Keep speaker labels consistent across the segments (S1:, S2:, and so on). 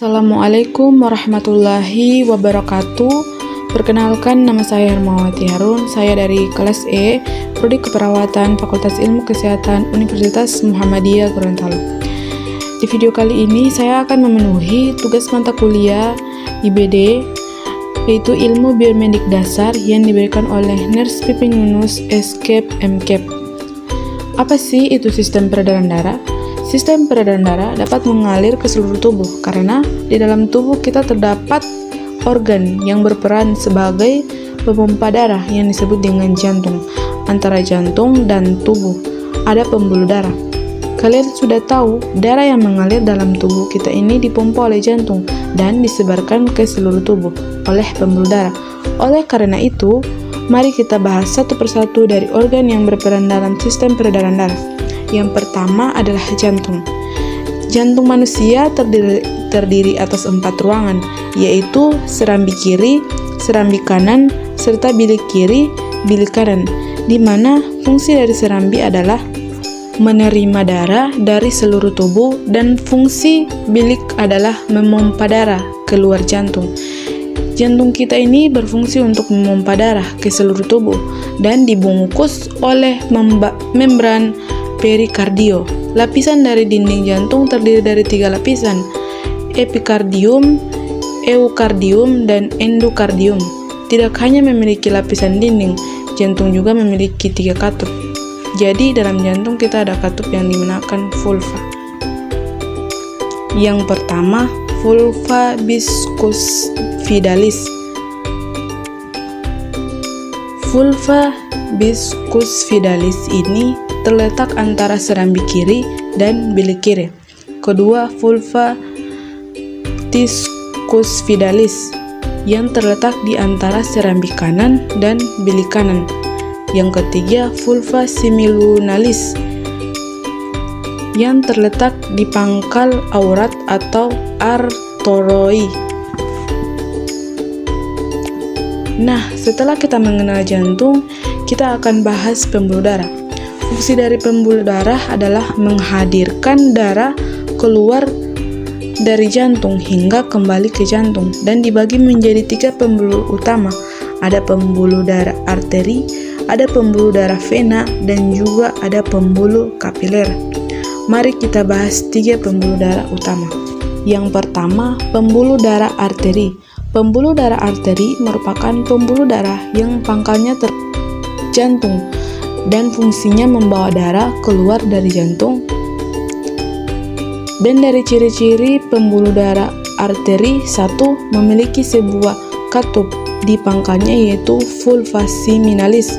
S1: Assalamualaikum warahmatullahi wabarakatuh. Perkenalkan, nama saya Hermawati Harun. Saya dari kelas E, Prodi Keperawatan, Fakultas Ilmu Kesehatan, Universitas Muhammadiyah Gorontalo. Di video kali ini saya akan memenuhi tugas mata kuliah IBD, yaitu Ilmu Biomedik Dasar yang diberikan oleh Nurse Pipin Yunus SCAP MCAP. Apa sih itu sistem peredaran darah? Sistem peredaran darah dapat mengalir ke seluruh tubuh karena di dalam tubuh kita terdapat organ yang berperan sebagai pemompa darah yang disebut dengan jantung. Antara jantung dan tubuh ada pembuluh darah. Kalian sudah tahu, darah yang mengalir dalam tubuh kita ini dipompa oleh jantung dan disebarkan ke seluruh tubuh oleh pembuluh darah. Oleh karena itu, mari kita bahas satu persatu dari organ yang berperan dalam sistem peredaran darah. Yang pertama adalah jantung. Jantung manusia terdiri atas 4 ruangan, yaitu serambi kiri, serambi kanan, serta bilik kiri, bilik kanan, di mana fungsi dari serambi adalah menerima darah dari seluruh tubuh dan fungsi bilik adalah memompa darah keluar jantung. Jantung kita ini berfungsi untuk memompa darah ke seluruh tubuh dan dibungkus oleh membran perikardio. Lapisan dari dinding jantung terdiri dari 3 lapisan, epikardium, eukardium, dan endokardium. Tidak hanya memiliki lapisan dinding, jantung juga memiliki 3 katup. Jadi dalam jantung kita ada katup yang digunakan vulva. Yang pertama, vulva biscusphidalis. Vulva biscusphidalis ini terletak antara serambi kiri dan bilik kiri. Kedua, vulva discusphidalis yang terletak di antara serambi kanan dan bilik kanan. Yang ketiga, vulva semilunalis yang terletak di pangkal aurat atau arteroi. Nah, setelah kita mengenal jantung, kita akan bahas pembuluh darah. Fungsi dari pembuluh darah adalah menghadirkan darah keluar dari jantung hingga kembali ke jantung dan dibagi menjadi 3 pembuluh utama. Ada pembuluh darah arteri, ada pembuluh darah vena, dan juga ada pembuluh kapiler. Mari kita bahas 3 pembuluh darah utama. Yang pertama, pembuluh darah arteri. Pembuluh darah arteri merupakan pembuluh darah yang pangkalnya jantung dan fungsinya membawa darah keluar dari jantung. Dan dari ciri-ciri pembuluh darah arteri, 1. Memiliki sebuah katup di pangkalnya yaitu vulva seminalis.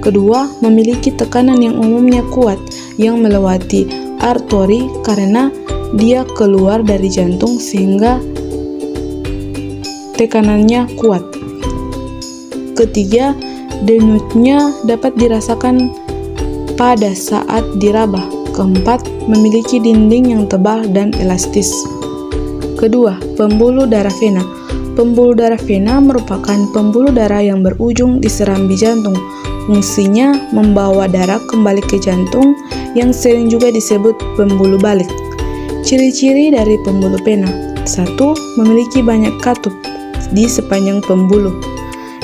S1: Kedua, memiliki tekanan yang umumnya kuat yang melewati arteri karena dia keluar dari jantung sehingga tekanannya kuat. Ketiga, denyutnya dapat dirasakan pada saat diraba. Keempat, memiliki dinding yang tebal dan elastis. Kedua, pembuluh darah vena. Pembuluh darah vena merupakan pembuluh darah yang berujung di serambi jantung. Fungsinya membawa darah kembali ke jantung yang sering juga disebut pembuluh balik. Ciri-ciri dari pembuluh vena: 1. Memiliki banyak katup di sepanjang pembuluh.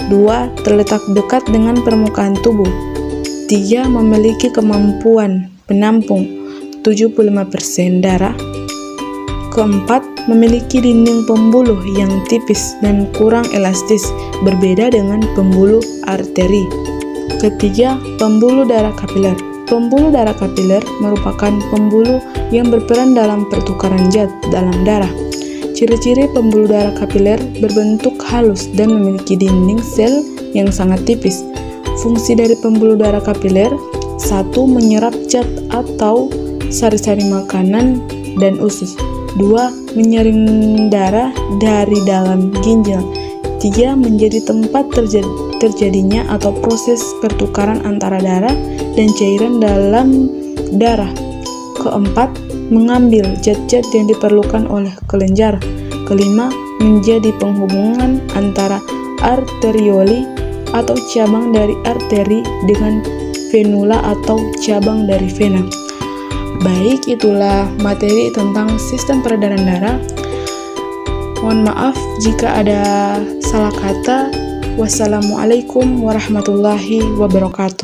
S1: 2. Terletak dekat dengan permukaan tubuh. 3. Memiliki kemampuan penampung 75% darah. Keempat, memiliki dinding pembuluh yang tipis dan kurang elastis, berbeda dengan pembuluh arteri. Ketiga, pembuluh darah kapiler. Pembuluh darah kapiler merupakan pembuluh yang berperan dalam pertukaran zat dalam darah. Ciri-ciri pembuluh darah kapiler berbentuk halus dan memiliki dinding sel yang sangat tipis. Fungsi dari pembuluh darah kapiler: 1. Menyerap zat atau sari-sari makanan dan usus. 2. Menyaring darah dari dalam ginjal. 3. Menjadi tempat terjadinya atau proses pertukaran antara darah dan cairan dalam darah. Keempat, mengambil zat-zat yang diperlukan oleh kelenjar. Kelima, menjadi penghubungan antara arterioli atau cabang dari arteri dengan venula atau cabang dari vena. Baik, itulah materi tentang sistem peredaran darah. Mohon maaf jika ada salah kata. Wassalamualaikum warahmatullahi wabarakatuh.